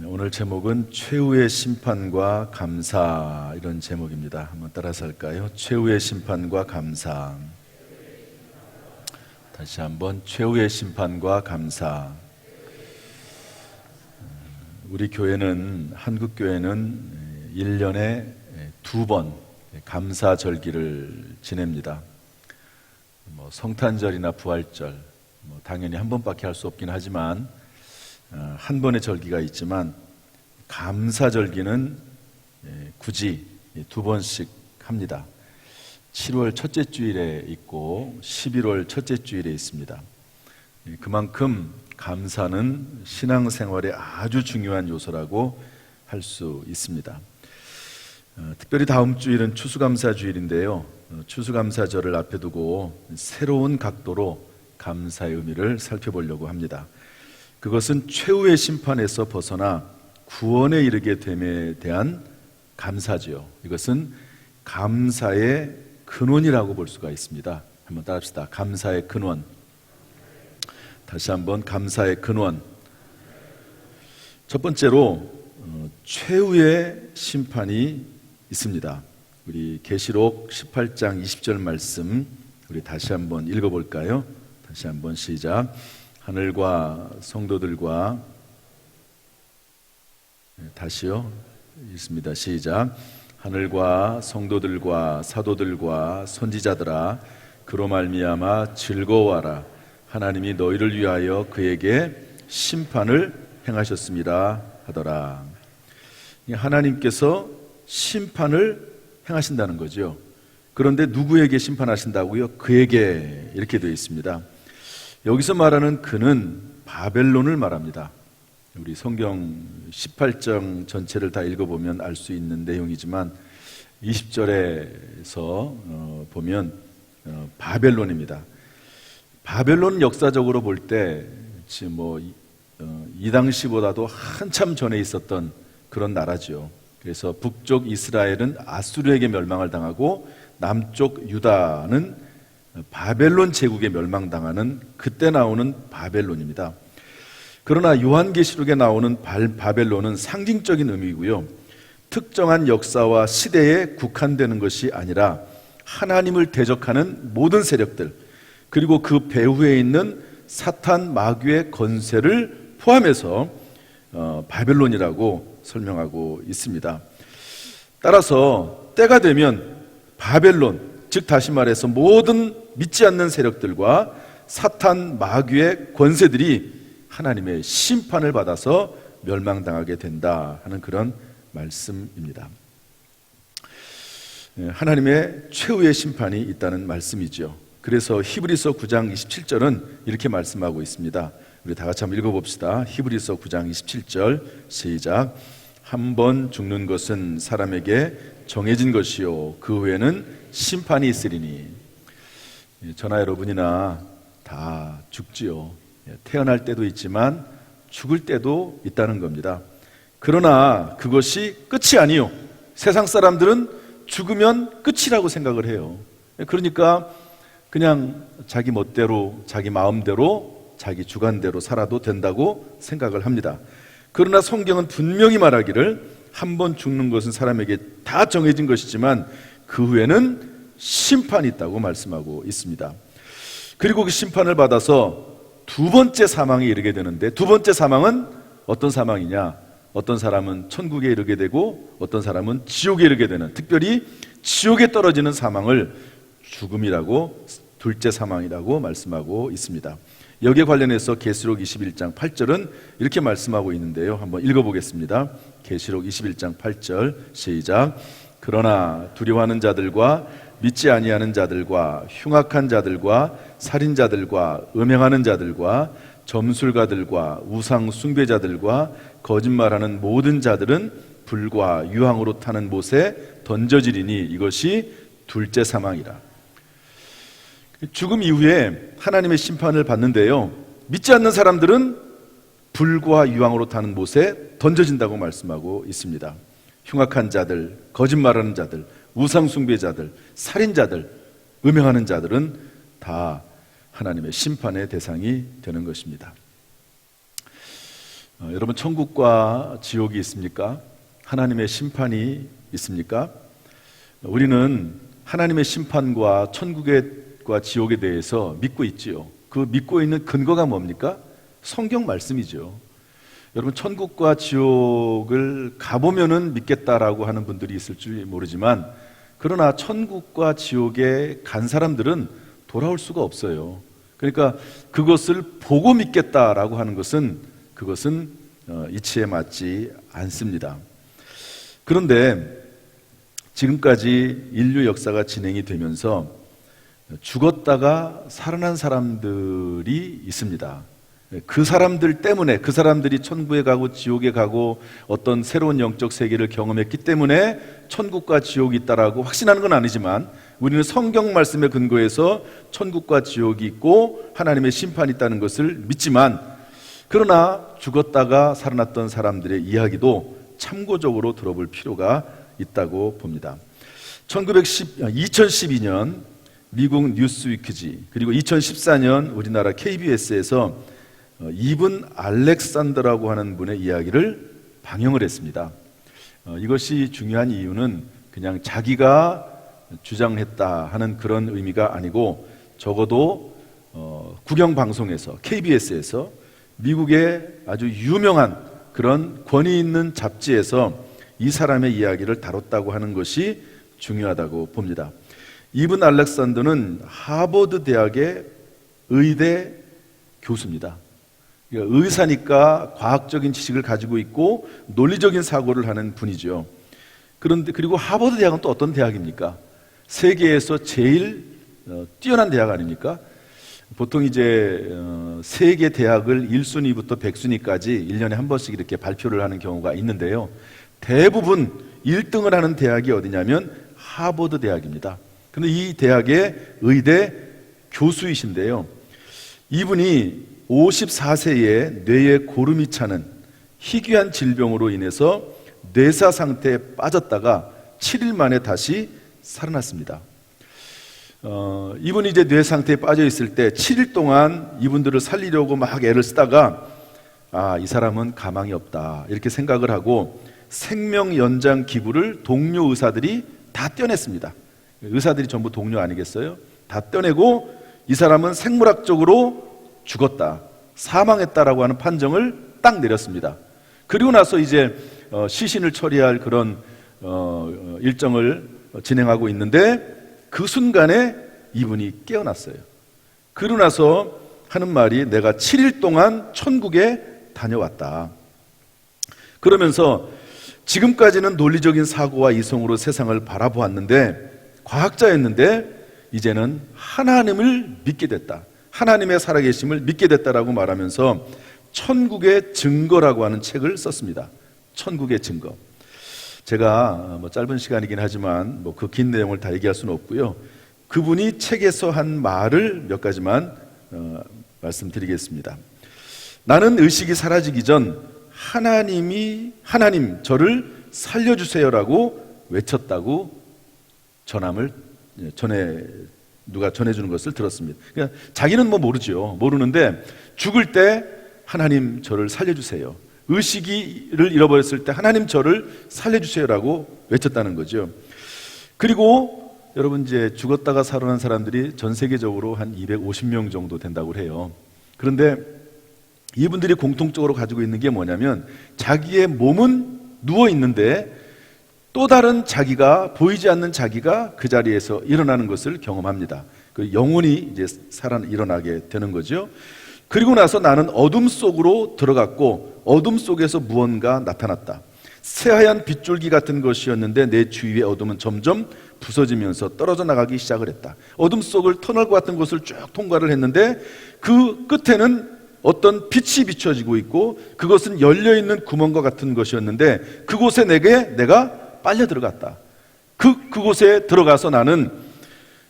오늘 제목은 최후의 심판과 감사, 이런 제목입니다. 한번 따라서 할까요? 최후의 심판과 감사. 다시 한번 최후의 심판과 감사. 우리 교회는, 한국교회는 1년에 2번 감사절기를 지냅니다. 성탄절이나 부활절, 당연히 한 번밖에 할 수 없긴 하지만 한 번의 절기가 있지만 감사절기는 굳이 2번씩 합니다. 7월 첫째 주일에 있고 11월 첫째 주일에 있습니다. 그만큼 감사는 신앙생활의 아주 중요한 요소라고 할 수 있습니다. 특별히 다음 주일은 추수감사주일인데요, 추수감사절을 앞에 두고 새로운 각도로 감사의 의미를 살펴보려고 합니다. 그것은 최후의 심판에서 벗어나 구원에 이르게 됨에 대한 감사지요. 이것은 감사의 근원이라고 볼 수가 있습니다. 한번 따라합시다. 감사의 근원. 다시 한번 감사의 근원. 첫 번째로 최후의 심판이 있습니다. 우리 계시록 18장 20절 말씀 우리 다시 한번 읽어볼까요? 다시 한번 시작. 하늘과 성도들과, 다시요, 읽습니다. 시작. 하늘과 성도들과 사도들과 선지자들아, 그로 말미암아 즐거워하라. 하나님이 너희를 위하여 그에게 심판을 행하셨습니다 하더라. 하나님께서 심판을 행하신다는 거죠. 그런데 누구에게 심판하신다고요? 그에게, 이렇게 되어 있습니다. 여기서 말하는 그는 바벨론을 말합니다. 우리 성경 18장 전체를 다 읽어보면 알 수 있는 내용이지만 20절에서 보면 바벨론입니다. 바벨론 역사적으로 볼 때 이 당시보다도 한참 전에 있었던 그런 나라죠. 그래서 북쪽 이스라엘은 아수르에게 멸망을 당하고 남쪽 유다는 바벨론 제국에 멸망당하는, 그때 나오는 바벨론입니다. 그러나 요한계시록에 나오는 바벨론은 상징적인 의미이고요, 특정한 역사와 시대에 국한되는 것이 아니라 하나님을 대적하는 모든 세력들, 그리고 그 배후에 있는 사탄 마귀의 권세를 포함해서 바벨론이라고 설명하고 있습니다. 따라서 때가 되면 바벨론, 즉 다시 말해서 모든 믿지 않는 세력들과 사탄 마귀의 권세들이 하나님의 심판을 받아서 멸망당하게 된다 하는 그런 말씀입니다. 하나님의 최후의 심판이 있다는 말씀이죠. 그래서 히브리서 9장 27절은 이렇게 말씀하고 있습니다. 우리 다 같이 한번 읽어봅시다. 히브리서 9장 27절 시작. 한 번 죽는 것은 사람에게 정해진 것이요 그 후에는 심판이 있으리니. 저나 여러분이나 다 죽지요. 태어날 때도 있지만 죽을 때도 있다는 겁니다. 그러나 그것이 끝이 아니요. 세상 사람들은 죽으면 끝이라고 생각을 해요. 그러니까 그냥 자기 멋대로, 자기 마음대로, 자기 주관대로 살아도 된다고 생각을 합니다. 그러나 성경은 분명히 말하기를 한 번 죽는 것은 사람에게 다 정해진 것이지만 그 후에는 심판이 있다고 말씀하고 있습니다. 그리고 그 심판을 받아서 두 번째 사망에 이르게 되는데, 두 번째 사망은 어떤 사망이냐? 어떤 사람은 천국에 이르게 되고 어떤 사람은 지옥에 이르게 되는, 특별히 지옥에 떨어지는 사망을 죽음이라고, 둘째 사망이라고 말씀하고 있습니다. 여기에 관련해서 계시록 21장 8절은 이렇게 말씀하고 있는데요, 한번 읽어보겠습니다. 계시록 21장 8절 시작. 그러나 두려워하는 자들과 믿지 아니하는 자들과 흉악한 자들과 살인자들과 음행하는 자들과 점술가들과 우상 숭배자들과 거짓말하는 모든 자들은 불과 유황으로 타는 못에 던져지리니 이것이 둘째 사망이라. 죽음 이후에 하나님의 심판을 받는데요, 믿지 않는 사람들은 불과 유황으로 타는 못에 던져진다고 말씀하고 있습니다. 흉악한 자들, 거짓말하는 자들, 우상 숭배자들, 살인자들, 음행하는 자들은 다 하나님의 심판의 대상이 되는 것입니다. 여러분, 천국과 지옥이 있습니까? 하나님의 심판이 있습니까? 우리는 하나님의 심판과 천국과 지옥에 대해서 믿고 있지요. 그 믿고 있는 근거가 뭡니까? 성경 말씀이죠. 여러분, 천국과 지옥을 가보면은 믿겠다라고 하는 분들이 있을지 모르지만, 그러나 천국과 지옥에 간 사람들은 돌아올 수가 없어요. 그러니까 그것을 보고 믿겠다라고 하는 것은 그것은 이치에 맞지 않습니다. 그런데 지금까지 인류 역사가 진행이 되면서 죽었다가 살아난 사람들이 있습니다. 그 사람들 때문에, 그 사람들이 천국에 가고 지옥에 가고 어떤 새로운 영적 세계를 경험했기 때문에 천국과 지옥이 있다라고 확신하는 건 아니지만, 우리는 성경 말씀에 근거해서 천국과 지옥이 있고 하나님의 심판이 있다는 것을 믿지만, 그러나 죽었다가 살아났던 사람들의 이야기도 참고적으로 들어볼 필요가 있다고 봅니다. 2012년 미국 뉴스위크지, 그리고 2014년 우리나라 KBS에서 이븐 알렉산더라고 하는 분의 이야기를 방영을 했습니다. 이것이 중요한 이유는 그냥 자기가 주장했다 하는 그런 의미가 아니고, 적어도 국영방송에서, KBS에서 미국의 아주 유명한 그런 권위 있는 잡지에서 이 사람의 이야기를 다뤘다고 하는 것이 중요하다고 봅니다. 이븐 알렉산더는 하버드 대학의 의대 교수입니다. 의사니까 과학적인 지식을 가지고 있고 논리적인 사고를 하는 분이죠. 그런데 그리고 하버드 대학은 또 어떤 대학입니까? 세계에서 제일 뛰어난 대학 아닙니까? 보통 이제 세계 대학을 1순위부터 100순위까지 1년에 한 번씩 이렇게 발표를 하는 경우가 있는데요. 대부분 1등을 하는 대학이 어디냐면 하버드 대학입니다. 근데 이 대학의 의대 교수이신데요. 이분이 54세에 뇌에 고름이 차는 희귀한 질병으로 인해서 뇌사 상태에 빠졌다가 7일 만에 다시 살아났습니다. 이분이 이제 뇌 상태에 빠져 있을 때 7일 동안 이분들을 살리려고 막 애를 쓰다가, 이 사람은 가망이 없다 이렇게 생각을 하고 생명 연장 기구를 동료 의사들이 다 떼어냈습니다. 의사들이 전부 동료 아니겠어요? 다 떼어내고 이 사람은 생물학적으로 죽었다, 사망했다라고 하는 판정을 딱 내렸습니다. 그리고 나서 이제 시신을 처리할 그런 일정을 진행하고 있는데, 그 순간에 이분이 깨어났어요. 그러고 나서 하는 말이, 내가 7일 동안 천국에 다녀왔다. 그러면서 지금까지는 논리적인 사고와 이성으로 세상을 바라보았는데, 과학자였는데 이제는 하나님을 믿게 됐다, 하나님의 살아계심을 믿게 됐다라고 말하면서 천국의 증거라고 하는 책을 썼습니다. 천국의 증거. 제가 짧은 시간이긴 하지만 그 긴 내용을 다 얘기할 수는 없고요. 그분이 책에서 한 말을 몇 가지만 말씀드리겠습니다. 나는 의식이 사라지기 전 하나님 저를 살려주세요라고 외쳤다고 누가 전해주는 것을 들었습니다. 그러니까 자기는 모르죠. 모르는데 죽을 때 하나님 저를 살려주세요, 의식을 잃어버렸을 때 하나님 저를 살려주세요라고 외쳤다는 거죠. 그리고 여러분, 이제 죽었다가 살아난 사람들이 전 세계적으로 한 250명 정도 된다고 해요. 그런데 이분들이 공통적으로 가지고 있는 게 뭐냐면, 자기의 몸은 누워 있는데 또 다른 자기가, 보이지 않는 자기가 그 자리에서 일어나는 것을 경험합니다. 그 영혼이 이제 일어나게 되는 거죠. 그리고 나서 나는 어둠 속으로 들어갔고 어둠 속에서 무언가 나타났다. 새하얀 빗줄기 같은 것이었는데 내 주위의 어둠은 점점 부서지면서 떨어져 나가기 시작을 했다. 어둠 속을 터널과 같은 곳을 쭉 통과를 했는데 그 끝에는 어떤 빛이 비춰지고 있고, 그것은 열려있는 구멍과 같은 것이었는데 그곳에 내가 빨려 들어갔다. 그곳에 들어가서 나는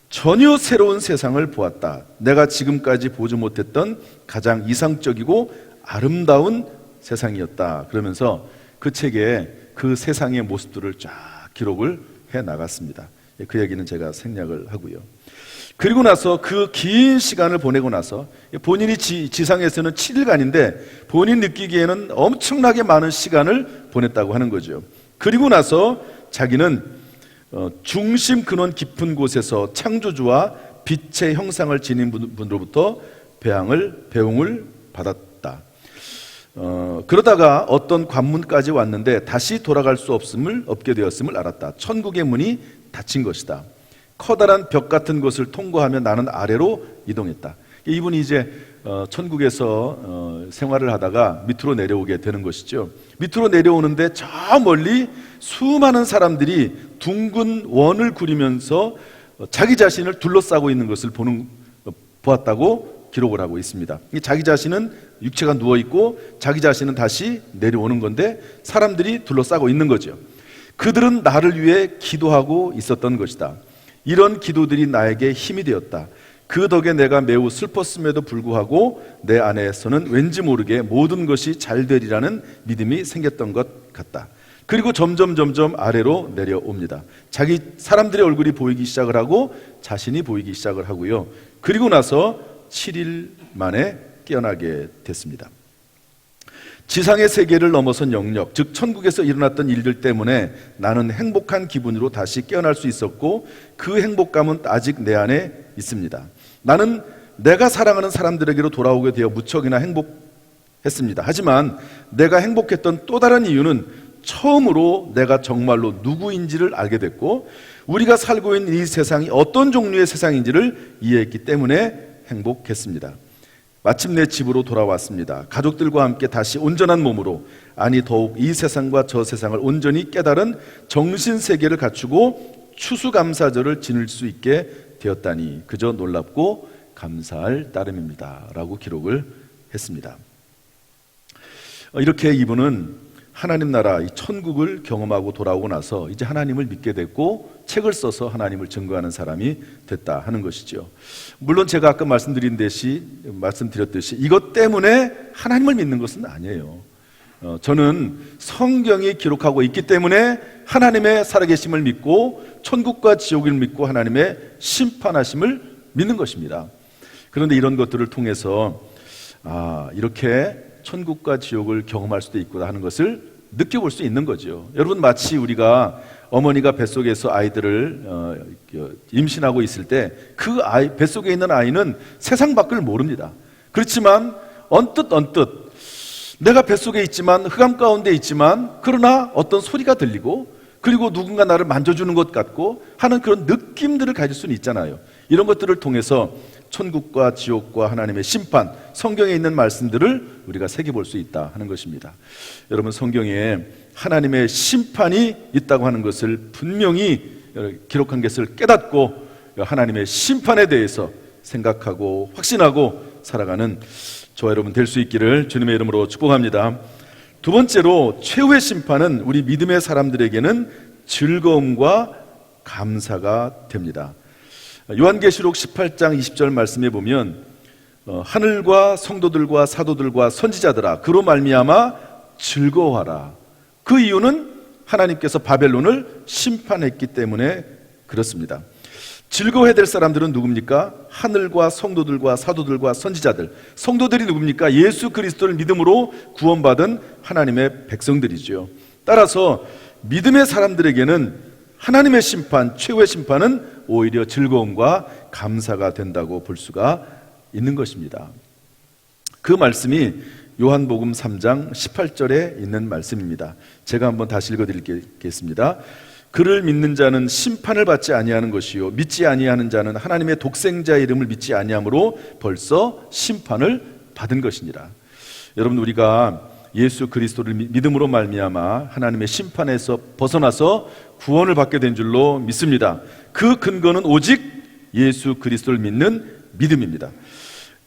전혀 새로운 세상을 보았다. 내가 지금까지 보지 못했던 가장 이상적이고 아름다운 세상이었다. 그러면서 그 책에 그 세상의 모습들을 쫙 기록을 해 나갔습니다. 그 얘기는 제가 생략을 하고요. 그리고 나서 그 긴 시간을 보내고 나서 본인이 지상에서는 7일간인데 본인 느끼기에는 엄청나게 많은 시간을 보냈다고 하는 거죠. 그리고 나서 자기는 중심 근원 깊은 곳에서 창조주와 빛의 형상을 지닌 분으로부터 배웅을 받았다. 그러다가 어떤 관문까지 왔는데 다시 돌아갈 수 없게 되었음을 알았다. 천국의 문이 닫힌 것이다. 커다란 벽 같은 것을 통과하며 나는 아래로 이동했다. 이분이 이제 천국에서 생활을 하다가 밑으로 내려오게 되는 것이죠. 밑으로 내려오는데 저 멀리 수많은 사람들이 둥근 원을 그리면서 자기 자신을 둘러싸고 있는 것을 보았다고 기록을 하고 있습니다. 자기 자신은 육체가 누워있고 자기 자신은 다시 내려오는 건데 사람들이 둘러싸고 있는 거죠. 그들은 나를 위해 기도하고 있었던 것이다. 이런 기도들이 나에게 힘이 되었다. 그 덕에 내가 매우 슬펐음에도 불구하고 내 안에서는 왠지 모르게 모든 것이 잘 되리라는 믿음이 생겼던 것 같다. 그리고 점점 아래로 내려옵니다. 사람들의 얼굴이 보이기 시작을 하고 자신이 보이기 시작을 하고요. 그리고 나서 7일 만에 깨어나게 됐습니다. 지상의 세계를 넘어선 영역, 즉 천국에서 일어났던 일들 때문에 나는 행복한 기분으로 다시 깨어날 수 있었고 그 행복감은 아직 내 안에 있습니다. 나는 내가 사랑하는 사람들에게로 돌아오게 되어 무척이나 행복했습니다. 하지만 내가 행복했던 또 다른 이유는 처음으로 내가 정말로 누구인지를 알게 됐고 우리가 살고 있는 이 세상이 어떤 종류의 세상인지를 이해했기 때문에 행복했습니다. 마침내 집으로 돌아왔습니다. 가족들과 함께 다시 온전한 몸으로, 아니 더욱 이 세상과 저 세상을 온전히 깨달은 정신세계를 갖추고 추수감사절을 지낼 수 있게 되었다니 그저 놀랍고 감사할 따름입니다 라고 기록을 했습니다. 이렇게 이분은 하나님 나라, 이 천국을 경험하고 돌아오고 나서 이제 하나님을 믿게 됐고 책을 써서 하나님을 증거하는 사람이 됐다 하는 것이죠. 물론 제가 아까 말씀드렸듯이 이것 때문에 하나님을 믿는 것은 아니에요. 저는 성경이 기록하고 있기 때문에 하나님의 살아계심을 믿고 천국과 지옥을 믿고 하나님의 심판하심을 믿는 것입니다. 그런데 이런 것들을 통해서 이렇게 천국과 지옥을 경험할 수도 있구나 하는 것을 느껴볼 수 있는 거죠. 여러분, 마치 우리가 어머니가 뱃속에서 아이들을 임신하고 있을 때 그 뱃속에 있는 아이는 세상 밖을 모릅니다. 그렇지만 언뜻 내가 뱃속에 있지만, 흑암 가운데 있지만, 그러나 어떤 소리가 들리고 그리고 누군가 나를 만져주는 것 같고 하는 그런 느낌들을 가질 수는 있잖아요. 이런 것들을 통해서 천국과 지옥과 하나님의 심판, 성경에 있는 말씀들을 우리가 새겨볼 수 있다 하는 것입니다. 여러분, 성경에 하나님의 심판이 있다고 하는 것을 분명히 기록한 것을 깨닫고 하나님의 심판에 대해서 생각하고 확신하고 살아가는 저와 여러분 될 수 있기를 주님의 이름으로 축복합니다. 두 번째로, 최후의 심판은 우리 믿음의 사람들에게는 즐거움과 감사가 됩니다. 요한계시록 18장 20절 말씀에 보면 하늘과 성도들과 사도들과 선지자들아 그로 말미암아 즐거워하라. 그 이유는 하나님께서 바벨론을 심판했기 때문에 그렇습니다. 즐거워해야 될 사람들은 누굽니까? 하늘과 성도들과 사도들과 선지자들. 성도들이 누굽니까? 예수 그리스도를 믿음으로 구원받은 하나님의 백성들이죠. 따라서 믿음의 사람들에게는 하나님의 심판, 최후의 심판은 오히려 즐거움과 감사가 된다고 볼 수가 있는 것입니다. 그 말씀이 요한복음 3장 18절에 있는 말씀입니다. 제가 한번 다시 읽어드리겠습니다. 그를 믿는 자는 심판을 받지 아니하는 것이요 믿지 아니하는 자는 하나님의 독생자의 이름을 믿지 아니함으로 벌써 심판을 받은 것이니라. 여러분, 우리가 예수 그리스도를 믿음으로 말미암아 하나님의 심판에서 벗어나서 구원을 받게 된 줄로 믿습니다. 그 근거는 오직 예수 그리스도를 믿는 믿음입니다.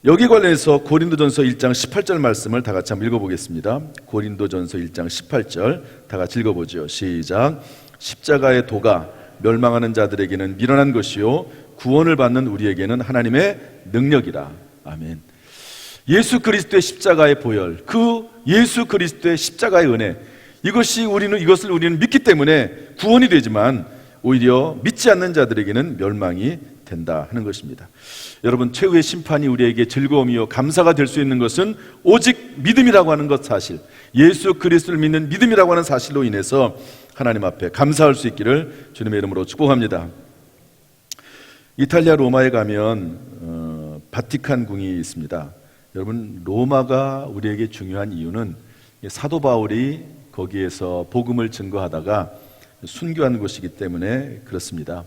여기 관련해서 고린도전서 1장 18절 말씀을 다 같이 한번 읽어보겠습니다. 고린도전서 1장 18절 다 같이 읽어보죠. 시작. 십자가의 도가 멸망하는 자들에게는 미련한 것이요 구원을 받는 우리에게는 하나님의 능력이라. 아멘. 예수 그리스도의 십자가의 보혈, 그 예수 그리스도의 십자가의 은혜, 이것을 우리는 믿기 때문에 구원이 되지만 오히려 믿지 않는 자들에게는 멸망이 된다 하는 것입니다. 여러분, 최후의 심판이 우리에게 즐거움이요 감사가 될 수 있는 것은 오직 믿음이라고 하는 것 사실, 예수 그리스도를 믿는 믿음이라고 하는 사실로 인해서 하나님 앞에 감사할 수 있기를 주님의 이름으로 축복합니다. 이탈리아 로마에 가면 바티칸 궁이 있습니다. 여러분, 로마가 우리에게 중요한 이유는 사도 바울이 거기에서 복음을 증거하다가 순교한 곳이기 때문에 그렇습니다.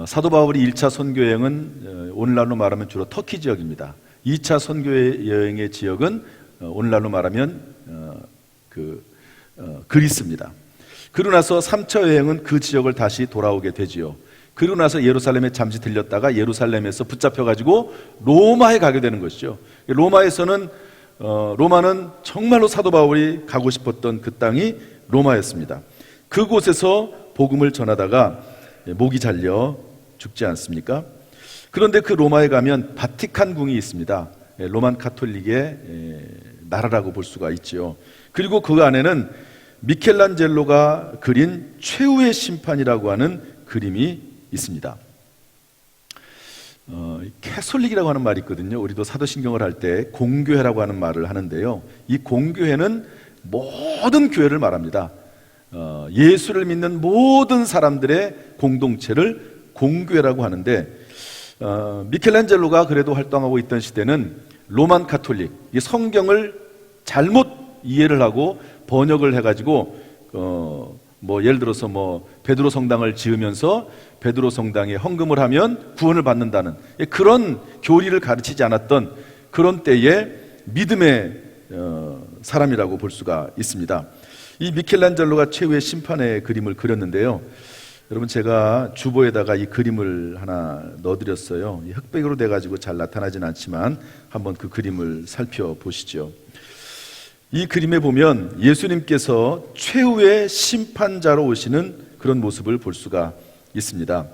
사도 바울이 1차 선교 여행은 오늘날로 말하면 주로 터키 지역입니다. 2차 선교 여행의 지역은 오늘날로 말하면 그리스입니다. 그러고 나서 3차 여행은 그 지역을 다시 돌아오게 되지요. 그리고 나서 예루살렘에 잠시 들렸다가 예루살렘에서 붙잡혀가지고 로마에 가게 되는 것이죠. 로마는 정말로 사도 바울이 가고 싶었던 그 땅이 로마였습니다. 그곳에서 복음을 전하다가 목이 잘려 죽지 않습니까? 그런데 그 로마에 가면 바티칸 궁이 있습니다. 로만 카톨릭의 나라라고 볼 수가 있지요. 그리고 그 안에는 미켈란젤로가 그린 최후의 심판이라고 하는 그림이 있습니다. 캐솔릭이라고 하는 말이 있거든요. 우리도 사도신경을 할 때 공교회라고 하는 말을 하는데요, 이 공교회는 모든 교회를 말합니다. 예수를 믿는 모든 사람들의 공동체를 공교회라고 하는데, 미켈란젤로가 그래도 활동하고 있던 시대는 로만 카톨릭, 이 성경을 잘못 이해를 하고 번역을 해가지고 예를 들어서 베드로 성당을 지으면서 베드로 성당에 헌금을 하면 구원을 받는다는 그런 교리를 가르치지 않았던 그런 때의 믿음의 사람이라고 볼 수가 있습니다. 이 미켈란젤로가 최후의 심판의 그림을 그렸는데요, 여러분, 제가 주보에다가 이 그림을 하나 넣어드렸어요. 흑백으로 돼가지고 잘 나타나진 않지만 한번 그 그림을 살펴보시죠. 이 그림에 보면 예수님께서 최후의 심판자로 오시는 그런 모습을 볼 수가 있습니다.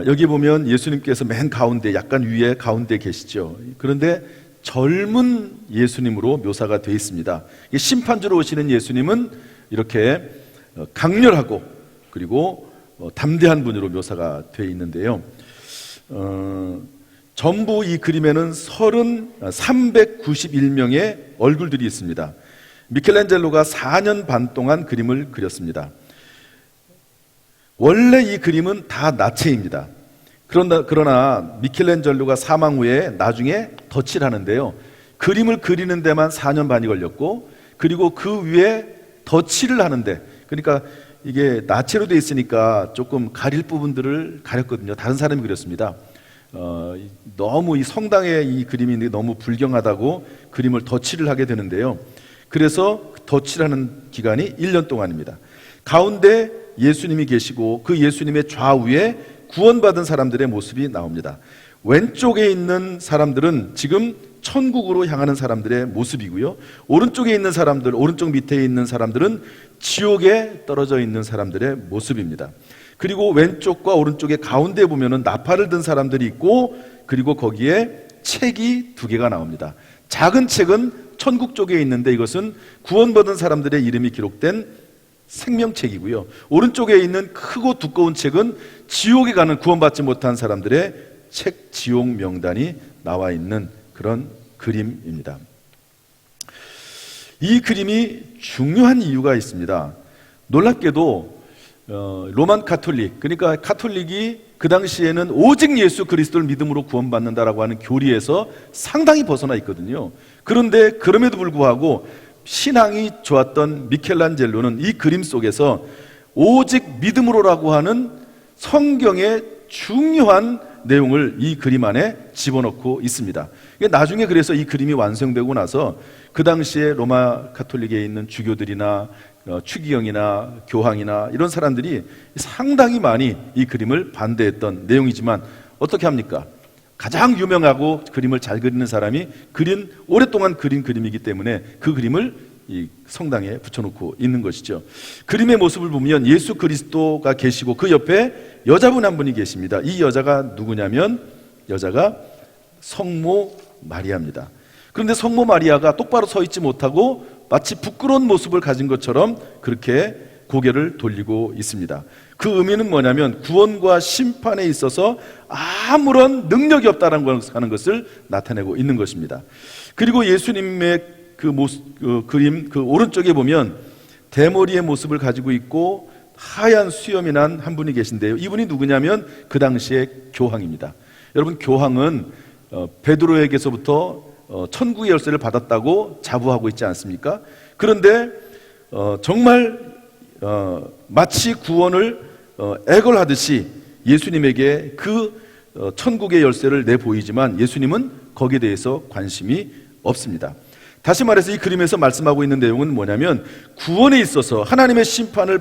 여기 보면 예수님께서 맨 가운데, 약간 위에 가운데 계시죠. 그런데 젊은 예수님으로 묘사가 되어 있습니다. 심판주로 오시는 예수님은 이렇게 강렬하고 그리고 담대한 분으로 묘사가 되어 있는데요, 전부 이 그림에는 391명의 얼굴들이 있습니다. 미켈란젤로가 4년 반 동안 그림을 그렸습니다. 원래 이 그림은 다 나체입니다. 그러나 미켈란젤로가 사망 후에 나중에 덧칠을 하는데요, 그림을 그리는 데만 4년 반이 걸렸고, 그리고 그 위에 덧칠을 하는데, 그러니까 이게 나체로 되어 있으니까 조금 가릴 부분들을 가렸거든요. 다른 사람이 그렸습니다. 너무 이 성당의 이 그림이 너무 불경하다고 그림을 덧칠을 하게 되는데요, 그래서 덧칠하는 기간이 1년 동안입니다. 가운데 예수님이 계시고 그 예수님의 좌우에 구원받은 사람들의 모습이 나옵니다. 왼쪽에 있는 사람들은 지금 천국으로 향하는 사람들의 모습이고요, 오른쪽에 있는 사람들, 오른쪽 밑에 있는 사람들은 지옥에 떨어져 있는 사람들의 모습입니다. 그리고 왼쪽과 오른쪽의 가운데 보면은 나팔을 든 사람들이 있고, 그리고 거기에 책이 2개가 나옵니다. 작은 책은 천국 쪽에 있는데 이것은 구원받은 사람들의 이름이 기록된 생명책이고요, 오른쪽에 있는 크고 두꺼운 책은 지옥에 가는 구원받지 못한 사람들의 책, 지옥 명단이 나와 있는 그런 그림입니다. 이 그림이 중요한 이유가 있습니다. 놀랍게도 로만 카톨릭, 그러니까 카톨릭이 그 당시에는 오직 예수 그리스도를 믿음으로 구원받는다라고 하는 교리에서 상당히 벗어나 있거든요. 그런데 그럼에도 불구하고 신앙이 좋았던 미켈란젤로는 이 그림 속에서 오직 믿음으로라고 하는 성경의 중요한 내용을 이 그림 안에 집어넣고 있습니다. 나중에 그래서 이 그림이 완성되고 나서 그 당시에 로마 카톨릭에 있는 주교들이나 추기경이나 교황이나 이런 사람들이 상당히 많이 이 그림을 반대했던 내용이지만 어떻게 합니까? 가장 유명하고 그림을 잘 그리는 사람이 오랫동안 그린 그림이기 때문에 그 그림을 이 성당에 붙여놓고 있는 것이죠. 그림의 모습을 보면 예수 그리스도가 계시고 그 옆에 여자분 한 분이 계십니다. 이 여자가 누구냐면 여자가 성모 마리아입니다. 그런데 성모 마리아가 똑바로 서 있지 못하고 마치 부끄러운 모습을 가진 것처럼 그렇게 고개를 돌리고 있습니다. 그 의미는 뭐냐면 구원과 심판에 있어서 아무런 능력이 없다는 것을 나타내고 있는 것입니다. 그리고 예수님의 그 모습, 그 그림, 그 오른쪽에 보면 대머리의 모습을 가지고 있고 하얀 수염이 난 한 분이 계신데요. 이분이 누구냐면 그 당시의 교황입니다. 여러분, 교황은 베드로에게서부터 천국의 열쇠를 받았다고 자부하고 있지 않습니까? 그런데 정말 마치 구원을 애걸하듯이 예수님에게 그 천국의 열쇠를 내보이지만 예수님은 거기에 대해서 관심이 없습니다. 다시 말해서 이 그림에서 말씀하고 있는 내용은 뭐냐면 구원에 있어서 하나님의 심판을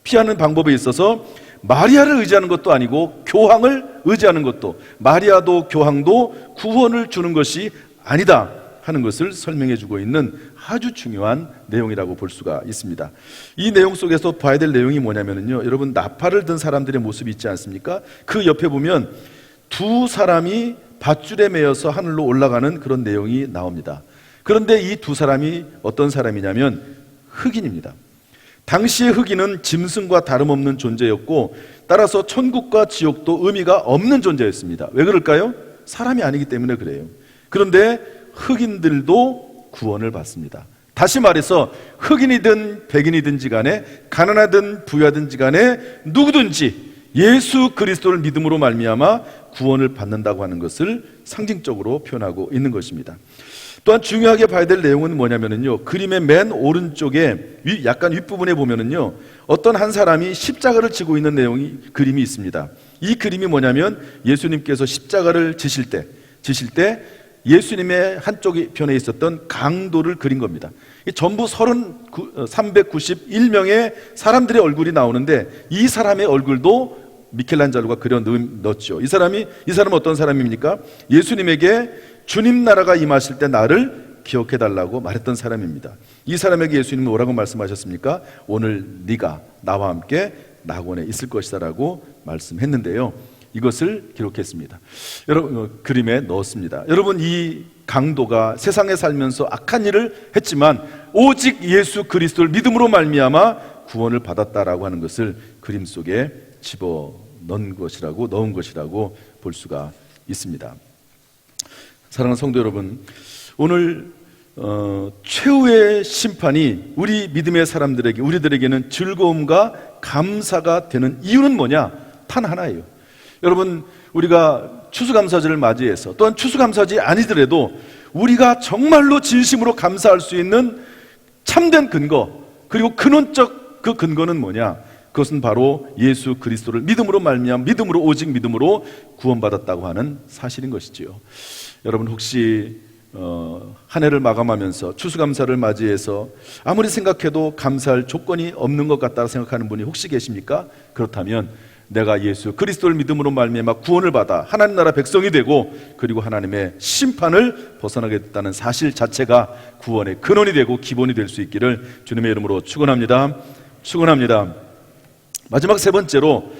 피하는 방법에 있어서 마리아를 의지하는 것도 아니고 교황을 의지하는 것도, 마리아도 교황도 구원을 주는 것이 아니다 하는 것을 설명해 주고 있는 아주 중요한 내용이라고 볼 수가 있습니다. 이 내용 속에서 봐야 될 내용이 뭐냐면요, 여러분, 나팔을 든 사람들의 모습이 있지 않습니까? 그 옆에 보면 두 사람이 밧줄에 매여서 하늘로 올라가는 그런 내용이 나옵니다. 그런데 이 두 사람이 어떤 사람이냐면 흑인입니다. 당시의 흑인은 짐승과 다름없는 존재였고 따라서 천국과 지옥도 의미가 없는 존재였습니다. 왜 그럴까요? 사람이 아니기 때문에 그래요. 그런데 흑인들도 구원을 받습니다. 다시 말해서 흑인이든 백인이든지 간에, 가난하든 부유하든지 간에 누구든지 예수 그리스도를 믿음으로 말미암아 구원을 받는다고 하는 것을 상징적으로 표현하고 있는 것입니다. 또한 중요하게 봐야 될 내용은 뭐냐면요, 그림의 맨 오른쪽에 약간 윗부분에 보면은요, 어떤 한 사람이 십자가를 지고 있는 그림이 있습니다. 이 그림이 뭐냐면 예수님께서 십자가를 지실 때 예수님의 한쪽 편에 있었던 강도를 그린 겁니다. 전부 391명의 사람들의 얼굴이 나오는데 이 사람의 얼굴도 미켈란젤로가 그려 넣었죠. 이 사람은 어떤 사람입니까? 예수님에게 주님 나라가 임하실 때 나를 기억해달라고 말했던 사람입니다. 이 사람에게 예수님은 뭐라고 말씀하셨습니까? 오늘 네가 나와 함께 낙원에 있을 것이다 라고 말씀했는데요, 이것을 기록했습니다. 여러분, 그림에 넣었습니다. 여러분, 이 강도가 세상에 살면서 악한 일을 했지만 오직 예수 그리스도를 믿음으로 말미암아 구원을 받았다라고 하는 것을 그림 속에 넣은 것이라고 볼 수가 있습니다. 사랑하는 성도 여러분, 오늘 최후의 심판이 우리 믿음의 사람들에게, 우리들에게는 즐거움과 감사가 되는 이유는 뭐냐? 단 하나예요. 여러분, 우리가 추수감사절을 맞이해서, 또한 추수감사절이 아니더라도 우리가 정말로 진심으로 감사할 수 있는 참된 근거, 그리고 근원적 그 근거는 뭐냐? 그것은 바로 예수 그리스도를 믿음으로 말미암아, 오직 믿음으로 구원받았다고 하는 사실인 것이지요. 여러분, 혹시 한 해를 마감하면서 추수감사를 맞이해서 아무리 생각해도 감사할 조건이 없는 것 같다 생각하는 분이 혹시 계십니까? 그렇다면 내가 예수 그리스도를 믿음으로 말미암아 구원을 받아 하나님 나라 백성이 되고 그리고 하나님의 심판을 벗어나게 됐다는 사실 자체가 구원의 근원이 되고 기본이 될 수 있기를 주님의 이름으로 축원합니다. 마지막 세 번째로,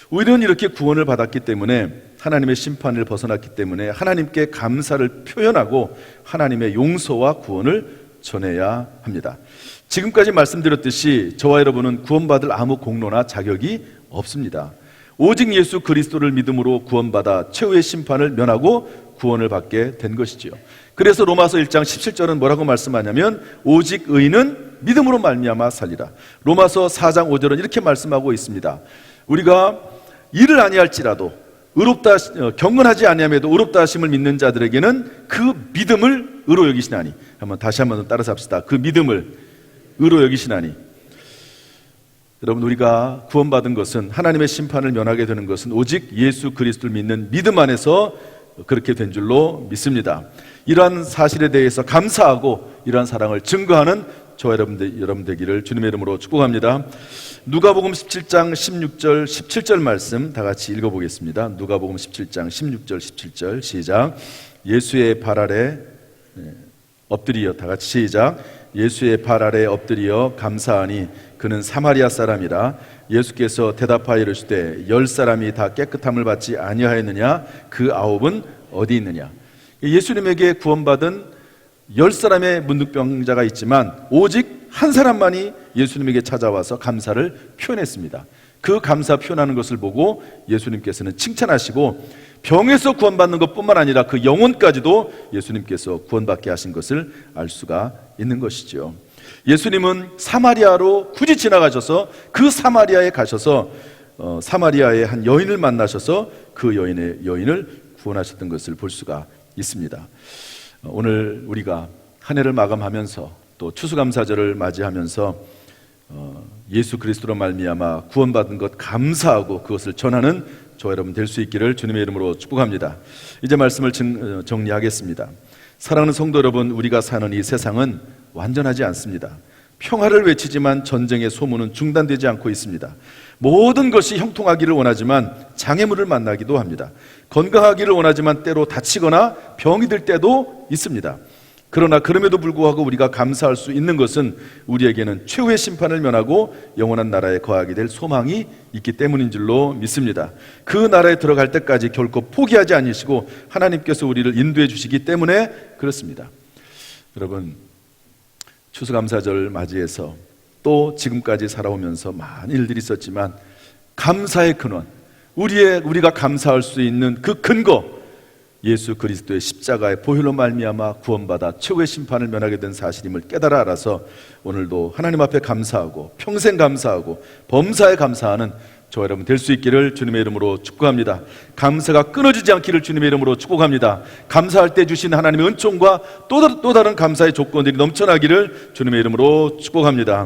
우리는 이렇게 구원을 받았기 때문에, 하나님의 심판을 벗어났기 때문에 하나님께 감사를 표현하고 하나님의 용서와 구원을 전해야 합니다. 지금까지 말씀드렸듯이 저와 여러분은 구원받을 아무 공로나 자격이 없습니다. 오직 예수 그리스도를 믿음으로 구원받아 최후의 심판을 면하고 구원을 받게 된 것이지요. 그래서 로마서 1장 17절은 뭐라고 말씀하냐면 오직 의인은 믿음으로 말미암아 살리라. 로마서 4장 5절은 이렇게 말씀하고 있습니다. 우리가 일을 아니할지라도 경건하지 아니함에도 의롭다 하심을 믿는 자들에게는 그 믿음을 의로 여기시나니. 다시 한번 따라서 합시다. 그 믿음을 의로 여기시나니. 여러분, 우리가 구원받은 것은, 하나님의 심판을 면하게 되는 것은 오직 예수 그리스도를 믿는 믿음 안에서 그렇게 된 줄로 믿습니다. 이러한 사실에 대해서 감사하고 이러한 사랑을 증거하는 저와 여러분 되기를 주님의 이름으로 축복합니다. 누가복음 17장 16절 17절 말씀 다 같이 읽어보겠습니다. 누가복음 17장 16절 17절 시작. 예수의 발 아래 엎드리어, 다 같이 시작. 예수의 발 아래 엎드리어 감사하니 그는 사마리아 사람이라. 예수께서 대답하여 이르시되 10사람이 다 깨끗함을 받지 아니하였느냐? 그 9은 어디 있느냐? 예수님에게 구원받은 10사람의 문둥병자가 있지만 오직 한 사람만이 예수님에게 찾아와서 감사를 표현했습니다. 그 감사 표현하는 것을 보고 예수님께서는 칭찬하시고 병에서 구원받는 것뿐만 아니라 그 영혼까지도 예수님께서 구원받게 하신 것을 알 수가 있는 것이죠. 예수님은 사마리아로 굳이 지나가셔서 그 사마리아에 가셔서 사마리아의 한 여인을 만나셔서 그 여인을 구원하셨던 것을 볼 수가 있습니다. 오늘 우리가 한 해를 마감하면서 또 추수감사절을 맞이하면서 예수 그리스도로 말미암아 구원받은 것 감사하고 그것을 전하는 저와 여러분 될 수 있기를 주님의 이름으로 축복합니다. 이제 말씀을 정리하겠습니다. 사랑하는 성도 여러분, 우리가 사는 이 세상은 완전하지 않습니다. 평화를 외치지만 전쟁의 소문은 중단되지 않고 있습니다. 모든 것이 형통하기를 원하지만 장애물을 만나기도 합니다. 건강하기를 원하지만 때로 다치거나 병이 들 때도 있습니다. 그러나 그럼에도 불구하고 우리가 감사할 수 있는 것은 우리에게는 최후의 심판을 면하고 영원한 나라에 거하게 될 소망이 있기 때문인 줄로 믿습니다. 그 나라에 들어갈 때까지 결코 포기하지 않으시고 하나님께서 우리를 인도해 주시기 때문에 그렇습니다. 여러분, 추수감사절 맞이해서 또 지금까지 살아오면서 많은 일들이 있었지만 감사의 근원, 우리가 감사할 수 있는 그 근거, 예수 그리스도의 십자가의 보혈로 말미암아 구원받아 최후의 심판을 면하게 된 사실임을 깨달아 알아서 오늘도 하나님 앞에 감사하고 평생 감사하고 범사에 감사하는 저와 여러분 될 수 있기를 주님의 이름으로 축복합니다. 감사가 끊어지지 않기를 주님의 이름으로 축복합니다. 감사할 때 주신 하나님의 은총과 또 다른 감사의 조건들이 넘쳐나기를 주님의 이름으로 축복합니다.